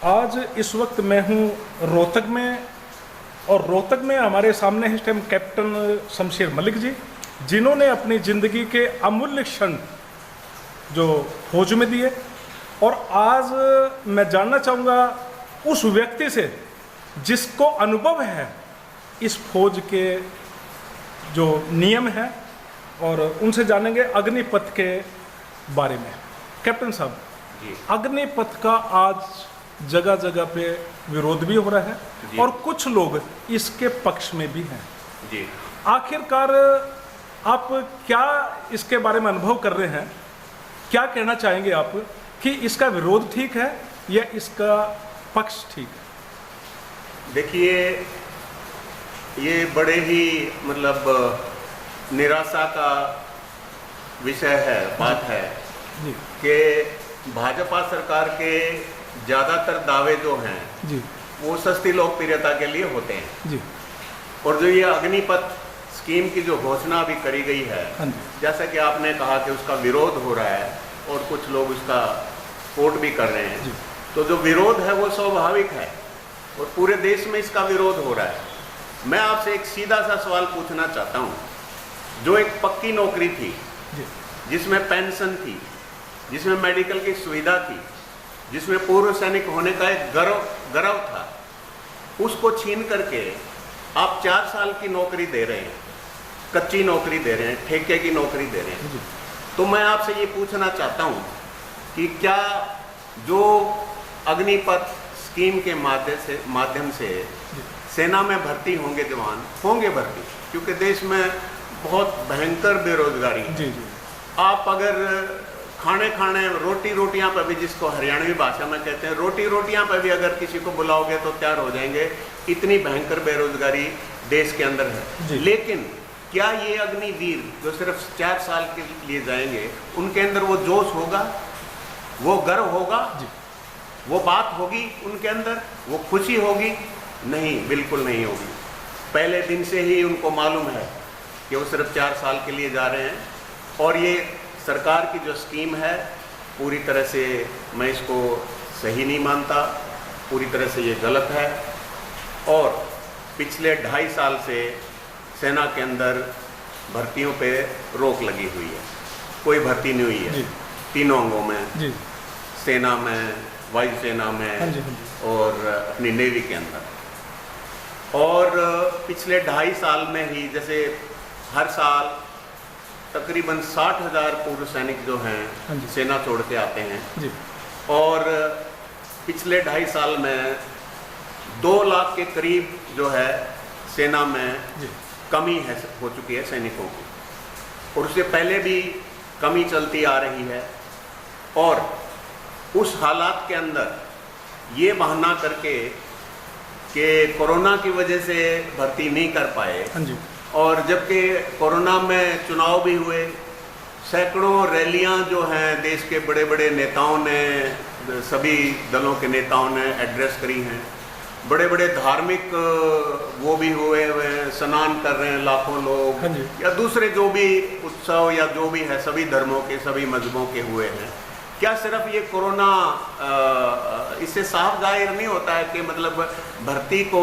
आज इस वक्त मैं हूँ रोहतक में, और रोहतक में हमारे सामने इस टाइम कैप्टन शमशेर मलिक जी, जिन्होंने अपनी ज़िंदगी के अमूल्य क्षण जो फौज में दिए। और आज मैं जानना चाहूँगा उस व्यक्ति से जिसको अनुभव है इस फौज के जो नियम हैं, और उनसे जानेंगे अग्निपथ के बारे में। कैप्टन साहब जी, अग्निपथ का आज जगह जगह पे विरोध भी हो रहा है और कुछ लोग इसके पक्ष में भी हैं जी। आखिरकार आप क्या इसके बारे में अनुभव कर रहे हैं, क्या कहना चाहेंगे आप कि इसका विरोध ठीक है या इसका पक्ष ठीक है? देखिए, ये बड़े ही निराशा का विषय है, बात है जी कि भाजपा सरकार के ज़्यादातर दावे जो हैं जी वो सस्ती लोकप्रियता के लिए होते हैं। जी और जो ये अग्निपथ स्कीम की जो घोषणा अभी करी गई है, हाँ जी, जैसा कि आपने कहा कि उसका विरोध हो रहा है और कुछ लोग उसका सपोर्ट भी कर रहे जी। हैं, तो जो विरोध है वो स्वाभाविक है और पूरे देश में इसका विरोध हो रहा है। मैं आपसे एक सीधा सा सवाल पूछना चाहता हूँ। जो एक पक्की नौकरी थी, जी जिसमें पेंशन थी, जिसमें मेडिकल की सुविधा थी, जिसमें पूर्व सैनिक होने का एक गर्व था, उसको छीन करके आप 4 साल की नौकरी दे रहे हैं, कच्ची नौकरी दे रहे हैं, ठेके की नौकरी दे रहे हैं। जी तो मैं आपसे ये पूछना चाहता हूँ कि क्या जो अग्निपथ स्कीम के माध्यम से सेना में भर्ती होंगे जवान, होंगे भर्ती, क्योंकि देश में बहुत भयंकर बेरोजगारी है। जी जी आप अगर खाने रोटियां पर भी, जिसको हरियाणवी भाषा में कहते हैं, रोटियां पर भी अगर किसी को बुलाओगे तो तैयार हो जाएंगे। इतनी भयंकर बेरोजगारी देश के अंदर है। लेकिन क्या ये अग्निवीर जो सिर्फ 4 साल के लिए जाएंगे, उनके अंदर वो जोश होगा, वो गर्व होगा, वो बात होगी उनके अंदर, वो खुशी होगी? नहीं, बिल्कुल नहीं होगी। पहले दिन से ही उनको मालूम है कि वो सिर्फ 4 साल के लिए जा रहे हैं। और ये सरकार की जो स्कीम है, पूरी तरह से मैं इसको सही नहीं मानता, पूरी तरह से ये गलत है। और पिछले 2.5 साल से सेना के अंदर भर्तियों पे रोक लगी हुई है, कोई भर्ती नहीं हुई है तीनों अंगों में, जी सेना में, वायुसेना में, हाँ जी, और अपनी नेवी के अंदर। और पिछले 2.5 साल में ही जैसे हर साल तकरीबन 60,000 पूर्व सैनिक जो हैं हाँ जी, सेना छोड़ के आते हैं। जी और पिछले 2.5 साल में 2 लाख के करीब जो है सेना में जी कमी है, हो चुकी है सैनिकों की, और उससे पहले भी कमी चलती आ रही है। और उस हालात के अंदर ये बहाना करके कि कोरोना की वजह से भर्ती नहीं कर पाए, हाँ जी, और जबकि कोरोना में चुनाव भी हुए, सैकड़ों रैलियां जो हैं देश के बड़े बड़े नेताओं ने, सभी दलों के नेताओं ने एड्रेस करी हैं, बड़े बड़े धार्मिक वो भी हुए हैं, स्नान कर रहे हैं लाखों लोग, हाँ जी, या दूसरे जो भी उत्सव या जो भी है सभी धर्मों के, सभी मजहबों के हुए हैं। क्या सिर्फ ये कोरोना इससे साफ जाहिर नहीं होता है कि भर्ती को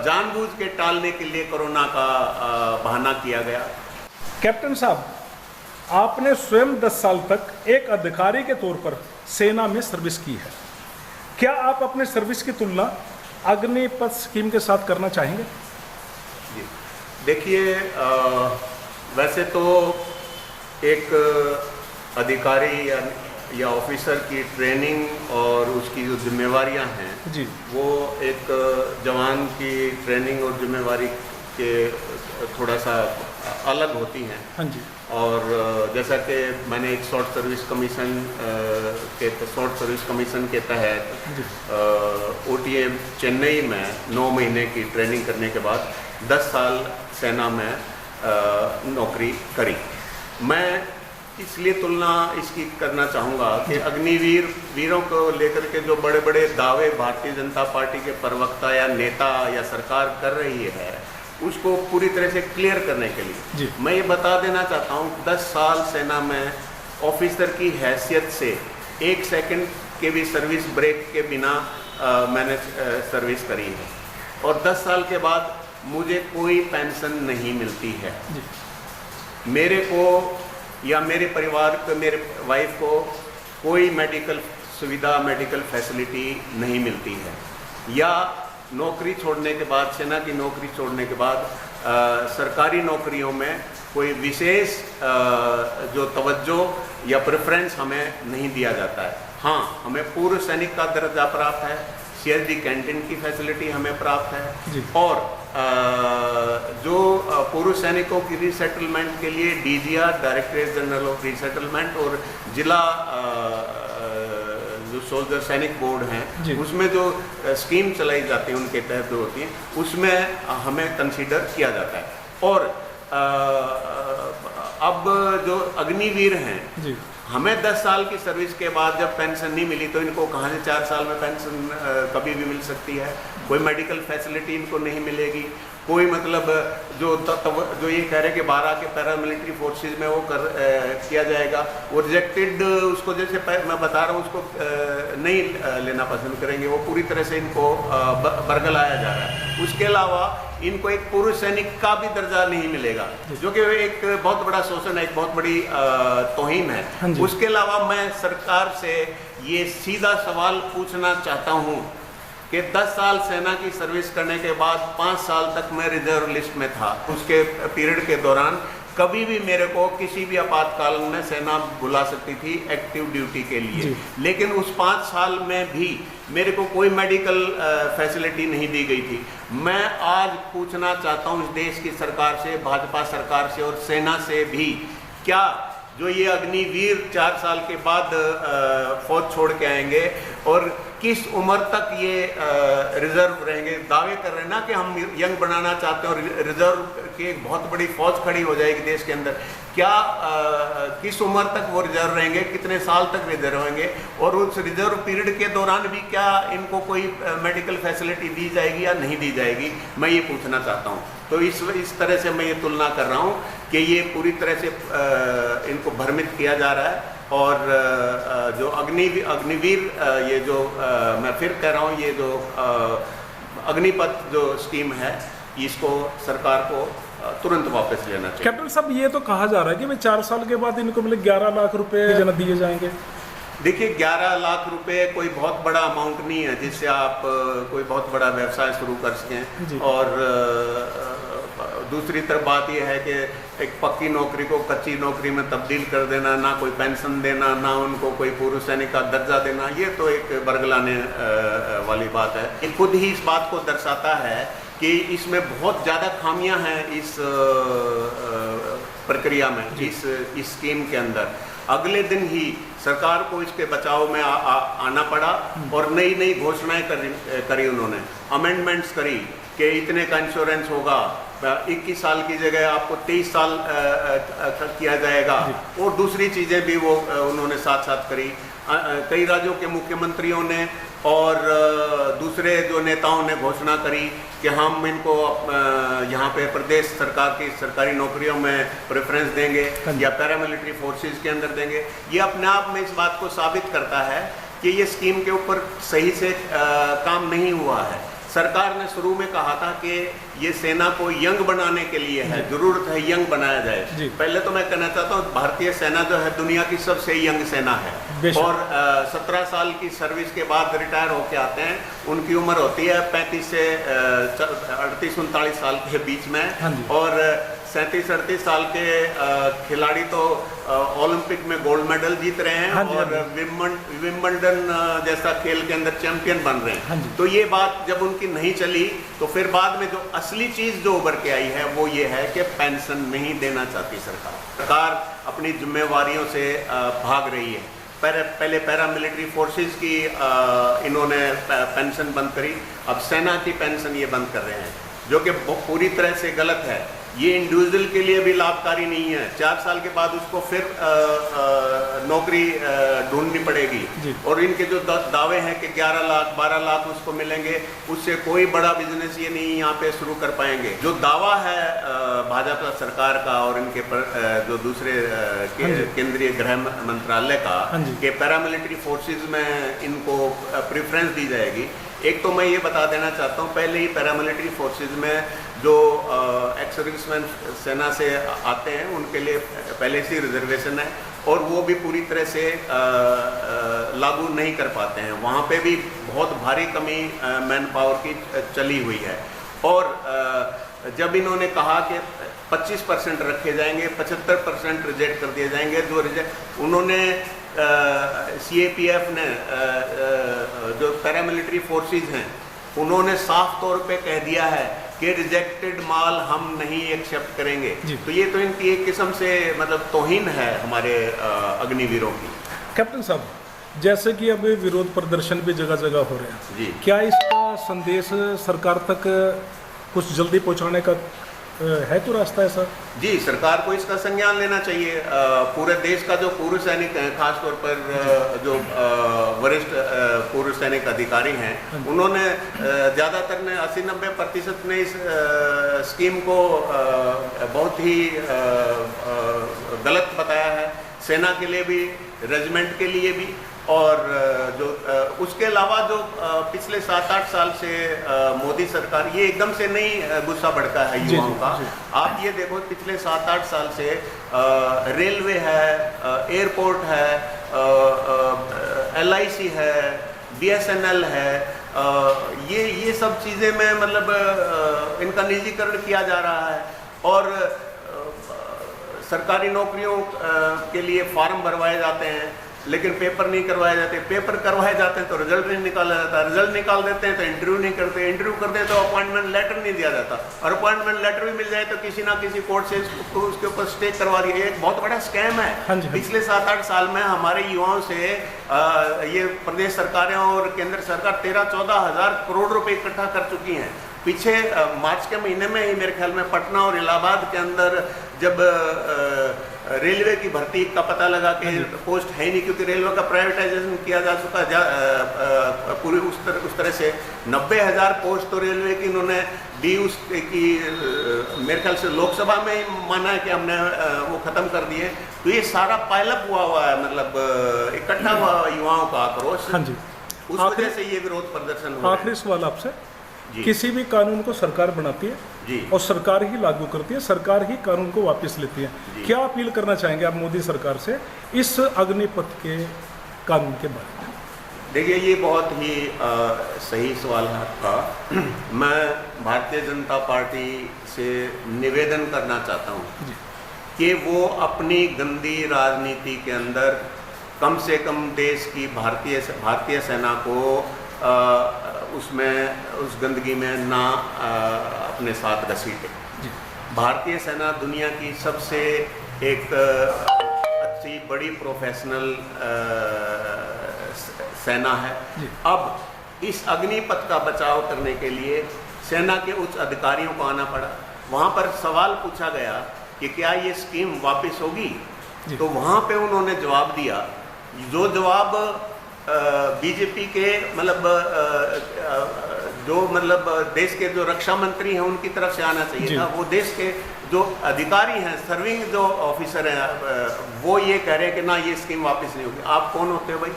जानबूझ के टालने के लिए कोरोना का बहाना किया गया? कैप्टन साहब, आपने स्वयं 10 साल तक एक अधिकारी के तौर पर सेना में सर्विस की है। क्या आप अपने सर्विस की तुलना अग्निपथ स्कीम के साथ करना चाहेंगे? जी, देखिए, वैसे तो एक अधिकारी या ऑफिसर की ट्रेनिंग और उसकी जो जिम्मेवारियां हैं जी, वो एक जवान की ट्रेनिंग और जिम्मेवारी के थोड़ा सा अलग होती हैं। हाँ जी, और जैसा कि मैंने एक शॉर्ट सर्विस कमीशन के तहत OTM चेन्नई में 9 महीने की ट्रेनिंग करने के बाद 10 साल सेना में नौकरी करी। मैं इसलिए तुलना इसकी करना चाहूँगा कि वीरों को लेकर के जो बड़े बड़े दावे भारतीय जनता पार्टी के प्रवक्ता या नेता या सरकार कर रही है, उसको पूरी तरह से क्लियर करने के लिए मैं ये बता देना चाहता हूँ, 10 साल सेना में ऑफिसर की हैसियत से 1 सेकंड के भी सर्विस ब्रेक के बिना मैंने सर्विस करी है, और 10 साल के बाद मुझे कोई पेंशन नहीं मिलती है। मेरे को या मेरे परिवार को, मेरे वाइफ को कोई मेडिकल सुविधा, मेडिकल फैसिलिटी नहीं मिलती है, या नौकरी छोड़ने के बाद, सेना की नौकरी छोड़ने के बाद सरकारी नौकरियों में कोई विशेष जो तवज्जो या प्रेफरेंस हमें नहीं दिया जाता है। हाँ, हमें पूर्व सैनिक का दर्जा प्राप्त है, CSD कैंटीन की फैसिलिटी हमें प्राप्त है, और जो पूर्व सैनिकों की रीसेटलमेंट के लिए DGR, directorate general of resettlement, और जिला जो सोल्जर सैनिक बोर्ड हैं, उसमें जो स्कीम चलाई जाती है उनके तहत जो होती है, उसमें हमें कंसीडर किया जाता है। और अब जो अग्निवीर हैं, हमें 10 साल की सर्विस के बाद जब पेंशन नहीं मिली, तो इनको कहाँ से 4 साल में पेंशन कभी भी मिल सकती है? कोई मेडिकल फैसिलिटी इनको नहीं मिलेगी, कोई मतलब जो ये कह रहे कि 12 के पैरामिलिट्री फोर्सेज में वो किया जाएगा, वो रिजेक्टेड, उसको जैसे मैं बता रहा हूँ उसको नहीं लेना पसंद करेंगे, वो पूरी तरह से इनको बरगलाया जा रहा है। उसके अलावा इनको एक पूर्व सैनिक का भी दर्जा नहीं मिलेगा, जो कि एक बहुत बड़ा शोषण है, एक बहुत बड़ी तौहीन है। उसके अलावा मैं सरकार से ये सीधा सवाल पूछना चाहता हूँ कि 10 साल सेना की सर्विस करने के बाद 5 साल तक मैं रिजर्व लिस्ट में था। उसके पीरियड के दौरान कभी भी मेरे को किसी भी आपातकाल में सेना बुला सकती थी एक्टिव ड्यूटी के लिए, लेकिन उस 5 साल में भी मेरे को कोई मेडिकल फैसिलिटी नहीं दी गई थी। मैं आज पूछना चाहता हूँ इस देश की सरकार से, भाजपा सरकार से और सेना से भी, क्या जो ये अग्निवीर 4 साल के बाद फौज छोड़ के आएंगे और किस उम्र तक ये रिजर्व रहेंगे? दावे कर रहे हैं ना कि हम यंग बनाना चाहते हैं और रिजर्व की एक बहुत बड़ी फौज खड़ी हो जाएगी देश के अंदर। क्या किस उम्र तक वो रिजर्व रहेंगे, कितने साल तक रिजर्व रहेंगे, और उस रिजर्व पीरियड के दौरान भी क्या इनको कोई मेडिकल फैसिलिटी दी जाएगी या नहीं दी जाएगी? मैं ये पूछना चाहता हूँ। तो इस तरह से मैं ये तुलना कर रहा हूँ कि ये पूरी तरह से इनको भ्रमित किया जा रहा है। और जो अग्निवीर ये जो मैं फिर कह रहा हूँ, ये जो अग्निपथ जो स्कीम है, इसको सरकार को तुरंत वापस लेना चाहिए। कैप्टन साहब, ये तो कहा जा रहा है कि भाई 4 साल के बाद इनको मतलब 11 लाख रुपए दिए जाएंगे। देखिए, 11 लाख रुपए कोई बहुत बड़ा अमाउंट नहीं है जिससे आप कोई बहुत बड़ा व्यवसाय शुरू कर सकें। और दूसरी तरफ बात यह है कि एक पक्की नौकरी को कच्ची नौकरी में तब्दील कर देना, ना कोई पेंशन देना, ना उनको कोई पूर्व सैनिक का दर्जा देना, ये तो एक बरगलाने वाली बात है। ये खुद ही इस बात को दर्शाता है कि इसमें बहुत ज़्यादा खामियां हैं इस प्रक्रिया में, इस स्कीम के अंदर। अगले दिन ही सरकार को इसके बचाव में आना पड़ा और नई नई घोषणाएं करी उन्होंने, अमेंडमेंट्स करी कि इतने का इंश्योरेंस होगा, 21 साल की जगह आपको 23 साल किया जाएगा, और दूसरी चीज़ें भी वो उन्होंने साथ साथ करी। कई राज्यों के मुख्यमंत्रियों ने और दूसरे जो नेताओं ने घोषणा करी कि हम इनको यहाँ पे प्रदेश सरकार की सरकारी नौकरियों में प्रेफरेंस देंगे या पैरामिलिट्री फोर्सेस के अंदर देंगे। ये अपने आप में इस बात को साबित करता है कि ये स्कीम के ऊपर सही से काम नहीं हुआ है। सरकार ने शुरू में कहा था कि ये सेना को यंग बनाने के लिए है, जरूरत है यंग बनाया जाए। पहले तो मैं कहना चाहता हूँ, भारतीय सेना जो है दुनिया की सबसे यंग सेना है, और 17 साल की सर्विस के बाद रिटायर होके आते हैं, उनकी उम्र होती है 35 से 38-39 साल के बीच में। और 37-38 साल के खिलाड़ी तो ओलंपिक में गोल्ड मेडल जीत रहे हैं और विंबलडन जैसा खेल के अंदर चैंपियन बन रहे हैं। तो ये बात जब उनकी नहीं चली, तो फिर बाद में जो असली चीज़ जो उभर के आई है वो ये है कि पेंशन नहीं देना चाहती सरकार। सरकार अपनी जिम्मेवारियों से भाग रही है। पहले पैरामिलिट्री फोर्सेस की इन्होंने पेंशन बंद करी, अब सेना की पेंशन ये बंद कर रहे हैं, जो कि पूरी तरह से गलत है। ये इंडिविजुअल के लिए भी लाभकारी नहीं है। 4 साल के बाद उसको फिर नौकरी ढूंढनी पड़ेगी। और इनके जो दावे हैं कि 11 लाख 12 लाख उसको मिलेंगे, उससे कोई बड़ा बिजनेस ये नहीं यहाँ पे शुरू कर पाएंगे। जो दावा है भाजपा सरकार का और इनके जो दूसरे केंद्रीय गृह मंत्रालय का कि पैरामिलिट्री फोर्सेस में इनको प्रेफरेंस दी जाएगी। एक तो मैं ये बता देना चाहता हूँ, पहले ही पैरामिलिट्री फोर्सेस में जो एक्स सर्विसमैन सेना से आते हैं उनके लिए पहले से रिजर्वेशन है और वो भी पूरी तरह से लागू नहीं कर पाते हैं। वहाँ पे भी बहुत भारी कमी मैन पावर की चली हुई है। और जब इन्होंने कहा कि 25% रखे जाएंगे, 75% रिजेक्ट कर दिए जाएंगे, जो रिजेक्ट उन्होंने CAPF ने जो पैरामिलिट्री फोर्सेस हैं उन्होंने साफ तौर पे कह दिया है कि रिजेक्टेड माल हम नहीं एक्सेप्ट करेंगे। तो ये तो इनकी एक किस्म से मतलब तौहीन है हमारे अग्निवीरों की। कैप्टन साहब, जैसे कि अब विरोध प्रदर्शन भी जगह जगह हो रहे हैं जी, क्या इसका संदेश सरकार तक कुछ जल्दी पहुंचाने का है तो रास्ता ऐसा? जी, सरकार को इसका संज्ञान लेना चाहिए। पूरे देश का जो पूर्व सैनिक हैं, खासतौर पर जो वरिष्ठ पूर्व सैनिक अधिकारी हैं, उन्होंने ज़्यादातर ने 80-90% ने इस स्कीम को बहुत ही गलत बताया है, सेना के लिए भी, रेजिमेंट के लिए भी। और जो उसके अलावा जो पिछले 7-8 साल से मोदी सरकार, ये एकदम से नहीं गुस्सा भड़का है युवाओं का। आप ये देखो, पिछले 7-8 साल से रेलवे है, एयरपोर्ट है, LIC है, BSNL है, ये सब चीज़ें में मतलब इनका निजीकरण किया जा रहा है। और सरकारी नौकरियों के लिए फॉर्म भरवाए जाते हैं लेकिन पेपर नहीं करवाए जाते, पेपर करवाए जाते हैं तो रिजल्ट नहीं निकाला जाता, रिजल्ट निकाल देते हैं तो इंटरव्यू नहीं करते, इंटरव्यू करते हैं तो अपॉइंटमेंट लेटर नहीं दिया जाता, और अपॉइंटमेंट लेटर भी मिल जाए तो किसी ना किसी कोर्ट से उसके ऊपर स्टे करवा दिया। एक बहुत बड़ा स्कैम है। पिछले 7-8 साल में हमारे युवाओं से ये प्रदेश सरकारें और केंद्र सरकार 13-14 हज़ार करोड़ रुपए इकट्ठा कर चुकी हैं। पीछे मार्च के महीने में ही मेरे ख्याल में पटना और इलाहाबाद के अंदर जब रेलवे की भर्ती का पता लगा कि पोस्ट है ही नहीं, क्योंकि रेलवे का प्राइवेटाइजेशन किया जा चुका है पूरी उस तरह से 90,000 पोस्ट तो रेलवे की इन्होंने दी। उसकी मेरे ख्याल से लोकसभा में ही माना है कि हमने वो ख़त्म कर दिए। तो ये सारा पायलअप हुआ है, मतलब इकट्ठा हुआ युवाओं का आक्रोश। उस वजह से ये विरोध प्रदर्शन हुआ। आखिरी सवाल आपसे, किसी भी कानून को सरकार बनाती है जी, और सरकार ही लागू करती है, सरकार ही कानून को वापस लेती है। क्या अपील करना चाहेंगे आप मोदी सरकार से इस अग्निपथ के कानून के बारे में? देखिए, ये बहुत ही सही सवाल है आपका। मैं भारतीय जनता पार्टी से निवेदन करना चाहता हूँ कि वो अपनी गंदी राजनीति के अंदर कम से कम देश की भारतीय सेना को उसमें उस गंदगी में ना अपने साथ घसीटे। भारतीय सेना दुनिया की सबसे एक अच्छी बड़ी प्रोफेशनल सेना है। अब इस अग्निपथ का बचाव करने के लिए सेना के उच्च अधिकारियों को आना पड़ा। वहाँ पर सवाल पूछा गया कि क्या ये स्कीम वापस होगी, तो वहाँ पे उन्होंने जवाब दिया, जो जवाब बीजेपी के मतलब देश के जो रक्षा मंत्री हैं उनकी तरफ से आना चाहिए था। वो देश के जो अधिकारी हैं, सर्विंग जो ऑफिसर हैं, वो ये कह रहे हैं कि ना ये स्कीम वापस नहीं होगी। आप कौन होते हो भाई?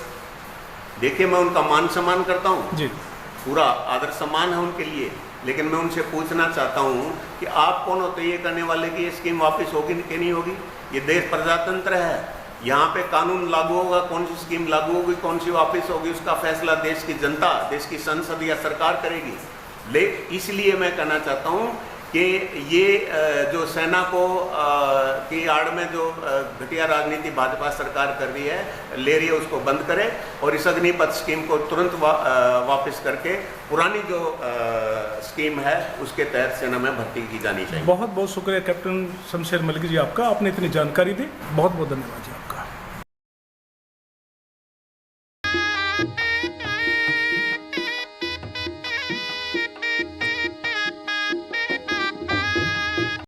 देखिए, मैं उनका मान सम्मान करता हूँ, पूरा आदर सम्मान है उनके लिए, लेकिन मैं उनसे पूछना चाहता हूँ कि आप कौन होते ये कहने वाले कि ये स्कीम वापस होगी कि नहीं होगी? ये देश प्रजातंत्र है, यहाँ पे कानून लागू होगा, कौन सी स्कीम लागू होगी, कौन सी वापस होगी, उसका फैसला देश की जनता, देश की संसद या सरकार करेगी। इसलिए मैं कहना चाहता हूँ कि ये जो सेना को की आड़ में जो घटिया राजनीति भाजपा सरकार कर रही है, ले रही है, उसको बंद करे और इस अग्निपथ स्कीम को तुरंत वापस करके पुरानी जो स्कीम है उसके तहत सेना में भर्ती की जानी चाहिए। बहुत बहुत शुक्रिया कैप्टन शमशेर मलिक जी आपका, आपने इतनी जानकारी दी, बहुत बहुत धन्यवाद जी।